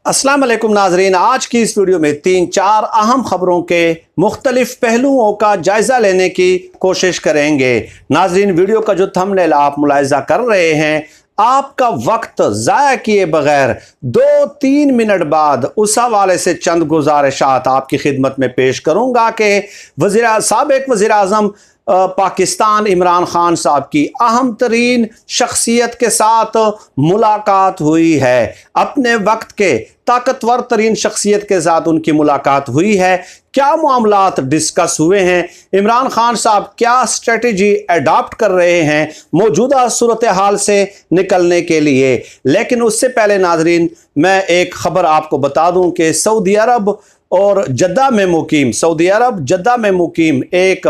अस्सलाम वालेकुम नाजरीन, आज की इस वीडियो में 3-4 अहम खबरों के मुख्तलिफ पहलुओं का जायज़ा लेने की कोशिश करेंगे। नाजरीन, वीडियो का जो थंबनेल आप मुलाहिजा कर रहे हैं, आपका वक्त ज़ाया किए बगैर 2-3 मिनट बाद उस हवाले से चंद गुजारिशात आपकी खिदमत में पेश करूँगा कि साबिक़ वज़ीर आज़म पाकिस्तान इमरान खान साहब की अहम तरीन शख्सियत के साथ मुलाकात हुई है। अपने वक्त के ताकतवर तरीन शख्सियत के साथ उनकी मुलाकात हुई है। क्या मामलात डिस्कस हुए हैं, इमरान खान साहब क्या स्ट्रेटजी अडॉप्ट कर रहे हैं मौजूदा सूरत हाल से निकलने के लिए। लेकिन उससे पहले नाजरीन, मैं एक खबर आपको बता दूं कि सऊदी अरब जद्दा में मुकीम एक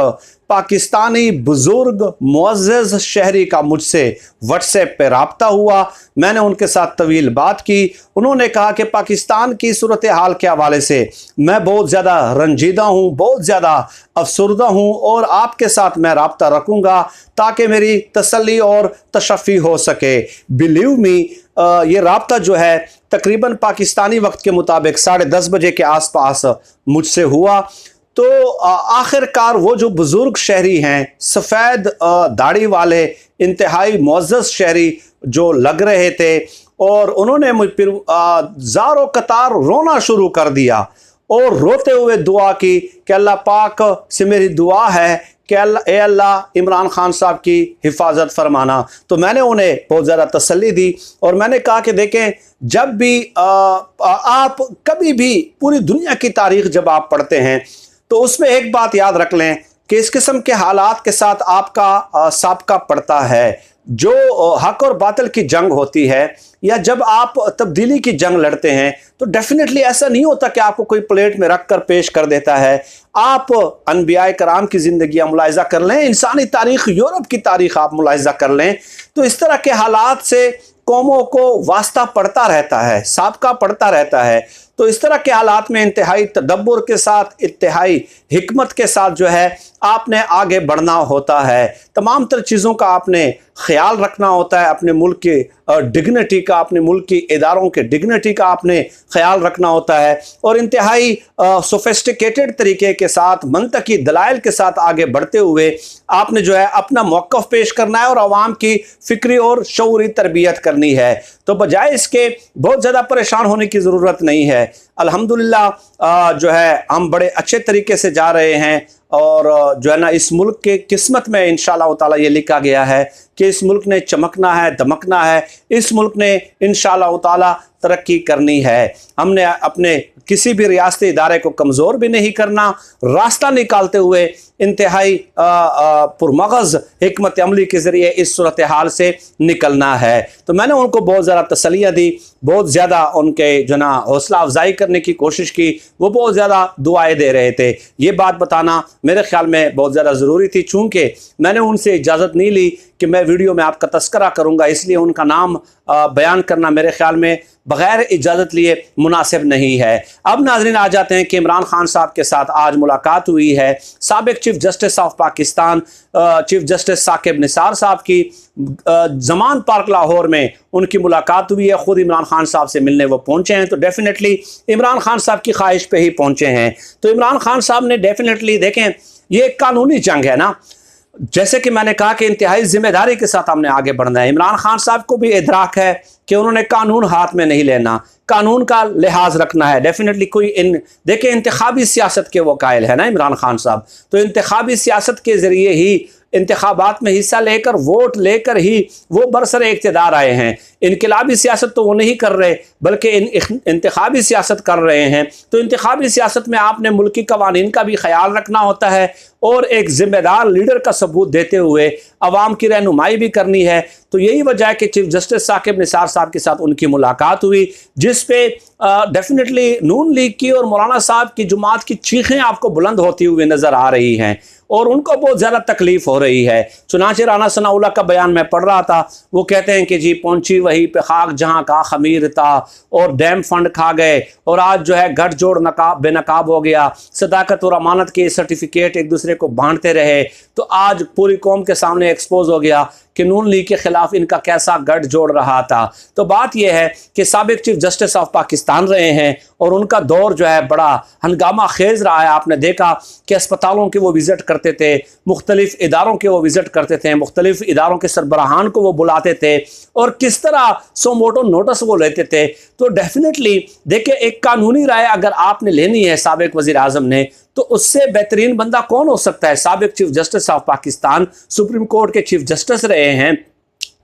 पाकिस्तानी बुजुर्ग मुअज़्ज़ज़ शहरी का मुझसे व्हाट्सएप पे रब्ता हुआ। मैंने उनके साथ तवील बात की। उन्होंने कहा कि पाकिस्तान की सूरत हाल के हवाले से मैं बहुत ज़्यादा रंजीदा हूँ, बहुत ज़्यादा अफसुर्दा हूँ और आपके साथ मैं रब्ता रखूँगा ताकि मेरी तसल्ली और तशफ़ी हो सके। बिलीव मी, ये रब्ता जो है तकरीबन पाकिस्तानी वक्त के मुताबिक 10:30 बजे के आसपास मुझसे हुआ। तो आखिरकार वो जो बुज़ुर्ग शहरी हैं, सफ़ेद दाढ़ी वाले इंतहाई मुअज़्ज़ज़ शहरी जो लग रहे थे, और उन्होंने मुझ पर ज़ारो कतार रोना शुरू कर दिया और रोते हुए दुआ की कि अल्लाह पाक से मेरी दुआ है कि अल्लाह इमरान खान साहब की हिफाजत फरमाना। तो मैंने उन्हें बहुत ज़्यादा तसल्ली दी और मैंने कहा कि देखें, जब भी आप कभी भी पूरी दुनिया की तारीख़ जब आप पढ़ते हैं तो उसमें एक बात याद रख लें कि इस किस्म के हालात के साथ आपका साबका पड़ता है। जो हक और बातिल की जंग होती है या जब आप तब्दीली की जंग लड़ते हैं तो डेफिनेटली ऐसा नहीं होता कि आपको कोई प्लेट में रख कर पेश कर देता है। आप अनबिया कराम की ज़िंदगियाँ मुलाहिज़ा कर लें, इंसानी तारीख़, यूरोप की तारीख़ आप मुलाहिज़ा कर लें, तो इस तरह के हालात से कौमों को वास्ता पड़ता रहता है, साबका पड़ता रहता है। तो इस तरह के हालात में इंतहाई तदब्बुर के साथ, इंतहाई हिकमत के साथ जो है आपने आगे बढ़ना होता है। तमाम तर चीज़ों का आपने ख्याल रखना होता है, अपने मुल्क की डिग्निटी का, अपने मुल्क की इदारों के डिग्निटी का आपने ख्याल रखना होता है और इंतहाई सोफिस्टिकेटेड तरीके के साथ, मंतकी दलाइल के साथ आगे बढ़ते हुए आपने जो है अपना मौक़िफ़ पेश करना है और आवाम की फ़िक्री और शऊरी तरबियत करनी है। तो बजाय इसके बहुत ज़्यादा परेशान होने की ज़रूरत नहीं है। अल्हम्दुलिल्लाह जो है हम बड़े अच्छे तरीके से जा रहे हैं और जो है ना, इस मुल्क के किस्मत में इंशाअल्लाह ताला ये लिखा गया है कि इस मुल्क ने चमकना है, दमकना है, इस मुल्क ने इंशाअल्लाह ताला तरक्की करनी है। हमने अपने किसी भी रियासती इदारे को कमज़ोर भी नहीं करना, रास्ता निकालते हुए इंतहाई पुरमग़ज़ हिकमत अमली के ज़रिए इस सूरत हाल से निकलना है। तो मैंने उनको बहुत ज़्यादा तसल्लियाँ दी, बहुत ज़्यादा उनके जो ना हौसला अफजाई करने की कोशिश की। वो बहुत ज़्यादा दुआएं दे रहे थे। ये बात बताना मेरे ख्याल में बहुत ज़्यादा ज़रूरी थी, चूँकि मैंने उनसे इजाज़त नहीं ली कि मैं वीडियो में आपका तस्करा करूँगा, इसलिए उनका नाम बयान करना मेरे ख्याल में बग़ैर इजाज़त लिए मुनासिब नहीं है। अब नाज़रीन आ जाते हैं कि इमरान खान साहब के साथ आज मुलाकात हुई है। साबिक़ chief justice of Pakistan chief justice Saqib Nisar साहब की ज़मान पार्क लाहौर में उनकी मुलाकात हुई है। ख़ुद इमरान खान साहब से मिलने वो पहुँचे हैं, तो डेफिनेटली इमरान खान साहब की ख्वाहिश पे ही पहुँचे हैं। तो इमरान खान साहब ने डेफिनेटली, देखें, ये एक कानूनी जंग है ना, जैसे कि मैंने कहा कि इंतहाई जिम्मेदारी के साथ हमने आगे बढ़ना है। इमरान खान साहब को भी इदराक है कि उन्होंने कानून हाथ में नहीं लेना, कानून का लिहाज रखना है। डेफिनेटली देखिए, इंतखाबी सियासत के वो कायल है ना इमरान खान साहब, तो इंतखाबी सियासत के ज़रिए ही, इंतखाबात में हिस्सा लेकर, वोट लेकर ही वो बरसर इक़्तिदार आए हैं। इनकलाबी सियासत तो वो नहीं कर रहे बल्कि इंतखाबी सियासत कर रहे हैं। तो इंतखाबी सियासत में आपने मुल्की कवानीन का भी ख्याल रखना होता है और एक ज़िम्मेदार लीडर का सबूत देते हुए अवाम की रहनुमाई भी करनी है। तो यही वजह है कि चीफ़ जस्टिस साकिब निसार साहब के साथ उनकी मुलाकात हुई, जिस पे डेफिनेटली नून लीग की और मौलाना साहब की जुमात की चीखें आपको बुलंद होती हुई नज़र आ रही हैं और उनको बहुत ज़्यादा तकलीफ़ हो रही है। चुनांचे राना सनाउल्लाह का बयान मैं पढ़ रहा था, वो कहते हैं कि जी पहुंची वही पे खाक जहां का खमीर था और डैम फंड खा गए और आज जो है गठजोड़ नकाब बेनकाब हो गया, सदाकत और अमानत के सर्टिफिकेट एक दूसरे को बांटते रहे, तो आज पूरी कौम के सामने एक्सपोज हो गया कि नून लीग के खिलाफ इनका कैसा गठ जोड़ रहा था। तो बात यह है कि साबिक चीफ जस्टिस ऑफ पाकिस्तान रहे हैं और उनका दौर जो है बड़ा हंगामा खेज रहा है। आपने देखा कि अस्पतालों के वो विज़िट करते थे, मुख्तलिफ इदारों के वो विज़िट करते थे, मुख्तलिफ इदारों के सरबराहान को वो बुलाते थे और किस तरह सो मोटो नोटिस वो लेते थे। तो डेफिनेटली देखिए, एक कानूनी राय अगर आपने लेनी है साबिक वज़ीर आज़म ने, तो उससे बेहतरीन बंदा कौन हो सकता है। साबिक chief justice of Pakistan supreme court के चीफ जस्टिस रहे हैं,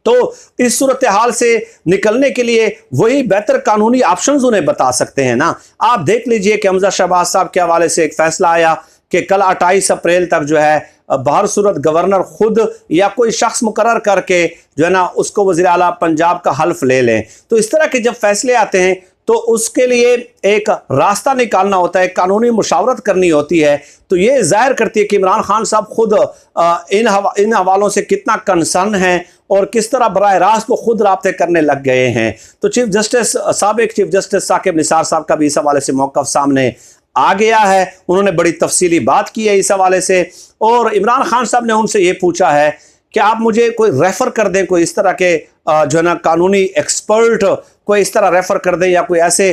तो इस सूरत हाल से निकलने के लिए वही बेहतर कानूनी ऑप्शंस उन्हें बता सकते हैं ना। आप देख लीजिए कि हमजा शहबाज साहब के हवाले से एक फैसला आया कि कल 28 अप्रैल तक जो है बहर सूरत गवर्नर खुद या कोई शख्स मुकर्रर करके जो है ना उसको वज़ीर आला पंजाब का हल्फ ले लें। तो इस तरह के जब फैसले आते हैं तो उसके लिए एक रास्ता निकालना होता है, कानूनी मुशावरत करनी होती है। तो ये जाहिर करती है कि इमरान खान साहब खुद इन हवालों से कितना कंसर्न हैं और किस तरह बराह रास्त को खुद राब्ते करने लग गए हैं। तो चीफ जस्टिस साबिक चीफ जस्टिस साकिब निसार साहब का भी इस हवाले से मौक़िफ़ सामने आ गया है। उन्होंने बड़ी तफसीली बात की है इस हवाले से और इमरान खान साहब ने उनसे ये पूछा है कि आप मुझे कोई रेफ़र कर दें, कोई इस तरह के जो है ना कानूनी एक्सपर्ट कोई इस तरह रेफ़र कर दें या कोई ऐसे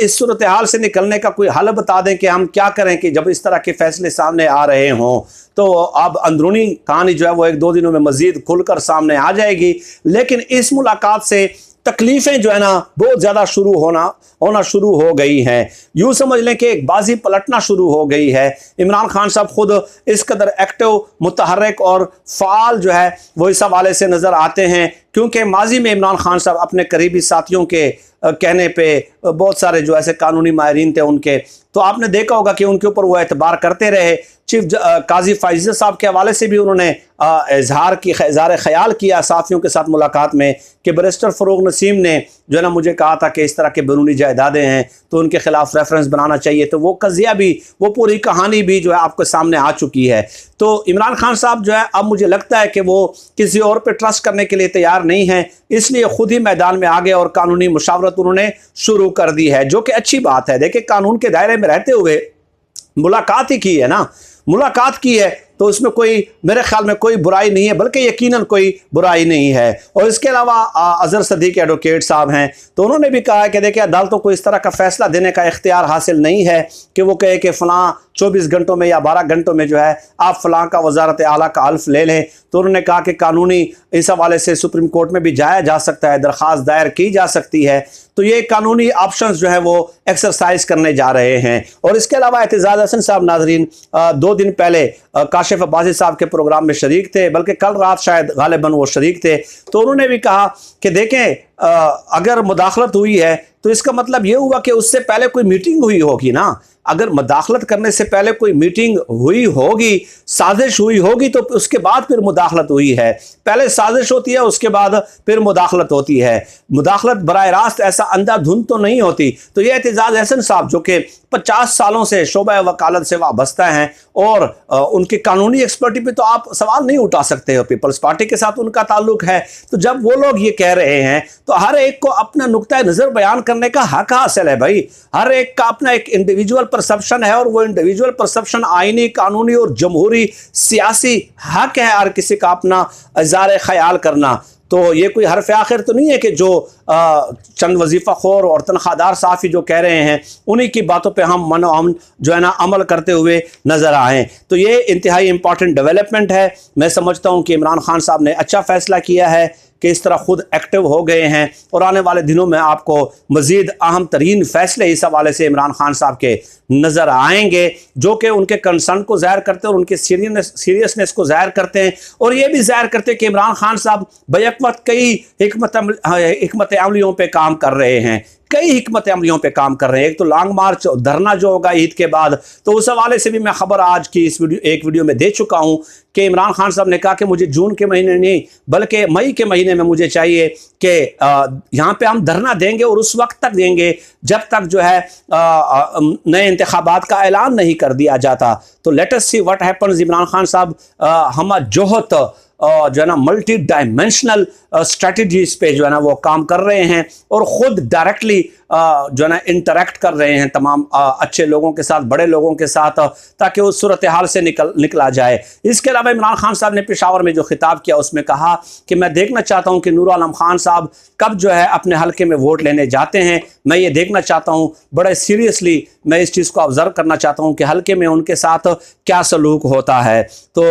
इस सूरत हाल से निकलने का कोई हल बता दें कि हम क्या करें कि जब इस तरह के फैसले सामने आ रहे हों। तो अब अंदरूनी कहानी जो है वो 1-2 दिनों में मज़ीद खुलकर सामने आ जाएगी। लेकिन इस मुलाकात से तकलीफ़ें जो है ना बहुत ज़्यादा होना शुरू हो गई हैं। यूँ समझ लें कि एक बाजी पलटना शुरू हो गई है। इमरान खान साहब खुद इस कदर एक्टिव, मुतहर्रिक और फ़ाल जो है वो इस हवाले से नज़र आते हैं, क्योंकि माजी में इमरान खान साहब अपने करीबी साथियों के कहने पे बहुत सारे जो ऐसे कानूनी माहिरीन थे उनके, तो आपने देखा होगा कि उनके ऊपर वो एतबार करते रहे। चीफ काजी फाइज़ साहब के हवाले से भी उन्होंने इजहार ख्याल किया साथियों के साथ मुलाकात में कि बैरिस्टर फ़रूक नसीम ने जो है ना मुझे कहा था कि इस तरह के बैरूनी जायदादें हैं तो उनके खिलाफ रेफरेंस बनाना चाहिए। तो वो कज़िया भी, वो पूरी कहानी भी जो है आपके सामने आ चुकी है। तो इमरान खान साहब जो है अब मुझे लगता है कि वो किसी और पे ट्रस्ट करने के लिए तैयार नहीं है, इसलिए खुद ही मैदान में आ गए और कानूनी मुशावरत उन्होंने शुरू कर दी है, जो कि अच्छी बात है। देखिए, कानून के दायरे में रहते हुए मुलाकात ही की है ना, मुलाकात की है तो उसमें कोई, मेरे ख्याल में कोई बुराई नहीं है, बल्कि यकीनन कोई बुराई नहीं है। और इसके अलावा अज़हर सदीक़ एडवोकेट साहब हैं, तो उन्होंने भी कहा है कि देखिए अदालतों को इस तरह का फ़ैसला देने का इख्तियार हासिल नहीं है कि वो कहे कि फ़लाँ 24 घंटों में या 12 घंटों में जो है आप फ़लाँ का वज़ारत आला का हल्फ ले लें। तो उन्होंने कहा कि कानूनी इस हवाले से सुप्रीम कोर्ट में भी जाया जा सकता है, दरख्वास्त दायर की जा सकती है। तो ये कानूनी ऑप्शंस जो है वो एक्सरसाइज करने जा रहे हैं। और इसके अलावा एतजाज़ हसन साहब नाज़रीन 2 दिन पहले काशिफ अब्बासी साहब के प्रोग्राम में शरीक थे, बल्कि कल रात शायद गालिबन वो शरीक थे। तो उन्होंने भी कहा कि देखें अगर मुदाखलत हुई है तो इसका मतलब ये हुआ कि उससे पहले कोई मीटिंग हुई होगी ना। अगर मुदाखलत करने से पहले कोई मीटिंग हुई होगी, साजिश हुई होगी, तो उसके बाद फिर मुदाखलत हुई है। पहले साजिश होती है, उसके बाद फिर मुदाखलत होती है। मुदाखलत बराह रास्त ऐसा अंधाधुंध तो नहीं होती। तो ये एतजाज़ हसन साहब जो कि 50 सालों से शोबा वकालत से वाबस्ता हैं और उनकी कानूनी एक्सपर्टी पे तो आप सवाल नहीं उठा सकते हो, पीपल्स पार्टी के साथ उनका ताल्लुक है। तो जब वो लोग ये कह रहे हैं तो हर एक को अपना नुक्ता नज़र बयान करने का हक हासिल है भाई। हर एक का अपना एक इंडिविजुअल परसेप्शन है और वो इंडिविजुअल परसेप्शन आईनी, कानूनी और जमहूरी सियासी हक है हर किसी का अपना इज़हार ख्याल करना। तो ये कोई हरफ आखिर तो नहीं है कि जो चंद वजीफ़ा खोर और तनख्वाहदार साफ़ी जो कह रहे हैं उन्हीं की बातों पे हम मन जो है ना अमल करते हुए नज़र आएँ। तो ये इंतहाई इंपॉर्टेंट डेवलपमेंट है। मैं समझता हूँ कि इमरान खान साहब ने अच्छा फ़ैसला किया है कि इस तरह खुद एक्टिव हो गए हैं और आने वाले दिनों में आपको मज़ीद अहम तरीन फ़ैसले इस हवाले से इमरान खान साहब के नज़र आएंगे, जो कि उनके कंसर्न को ज़ाहिर करते हैं और उनके सीरियसनेस को ज़ाहिर करते हैं। और ये भी ज़ाहिर करते हैं कि इमरान खान साहब बैक वक्त कई हिकमत अमलियों पर काम कर रहे हैं, कई हिकमत अमलियों पे काम कर रहे हैं। एक तो लॉन्ग मार्च धरना जो होगा ईद के बाद, तो उस हवाले से भी मैं खबर आज की एक वीडियो में दे चुका हूँ कि इमरान खान साहब ने कहा कि मुझे जून के महीने नहीं बल्कि मई के महीने में मुझे चाहिए कि यहाँ पे हम धरना देंगे और उस वक्त तक देंगे जब तक जो है नए इंतखाबात का ऐलान नहीं कर दिया जाता। तो let us see what happens. Imran Khan साहब हम जोहत जो है ना मल्टी डायमेंशनल स्ट्रेटजीज पे जो है ना वो काम कर रहे हैं और ख़ुद डायरेक्टली जो है ना इंटरेक्ट कर रहे हैं तमाम अच्छे लोगों के साथ, बड़े लोगों के साथ, ताकि उस सूरत हाल से निकला जाए। इसके अलावा इमरान खान साहब ने पेशावर में जो खिताब किया उसमें कहा कि मैं देखना चाहता हूं कि नूर आलम खान साहब कब जो है अपने हल्के में वोट लेने जाते हैं। मैं ये देखना चाहता हूं, बड़े सीरियसली मैं इस चीज़ को ऑब्जर्व करना चाहता हूं कि हल्के में उनके साथ क्या सलूक होता है। तो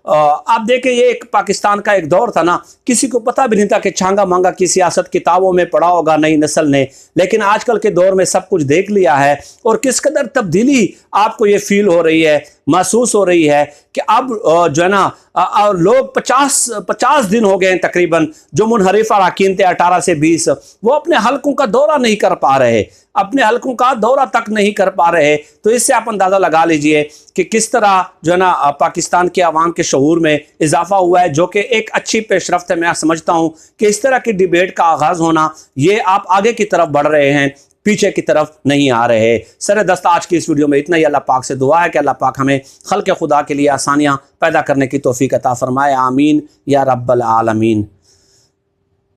आप देखें, ये एक पाकिस्तान का एक दौर था ना, किसी को पता भी नहीं था कि छांगा मांगा की सियासत किताबों में पढ़ा होगा नई नस्ल ने, लेकिन आजकल के दौर में सब कुछ देख लिया है और किस कदर तब्दीली आपको ये फील हो रही है, महसूस हो रही है कि अब जो है ना लोग 50 दिन हो गए हैं तकरीबन, जो मुनहरिफ अरकान थे 18 से 20, वो अपने हलकों का दौरा नहीं कर पा रहे, अपने हलकों का दौरा तक नहीं कर पा रहे। तो इससे आप अंदाज़ा लगा लीजिए कि किस तरह जो है ना पाकिस्तान के अवाम के शऊर में इजाफा हुआ है, जो कि एक अच्छी पेशरफ्त है। मैं समझता हूँ कि इस तरह की डिबेट का आगाज़ होना, ये आप आगे की तरफ बढ़ रहे हैं, पीछे की तरफ नहीं आ रहे। सर दस्त आज की इस वीडियो में इतना ही। अल्लाह पाक से दुआ है कि अल्लाह पाक हमें खल्क़ खुदा के लिए आसानियाँ पैदा करने की तौफीक अता फरमाए। आमीन या रब्बल आलमीन।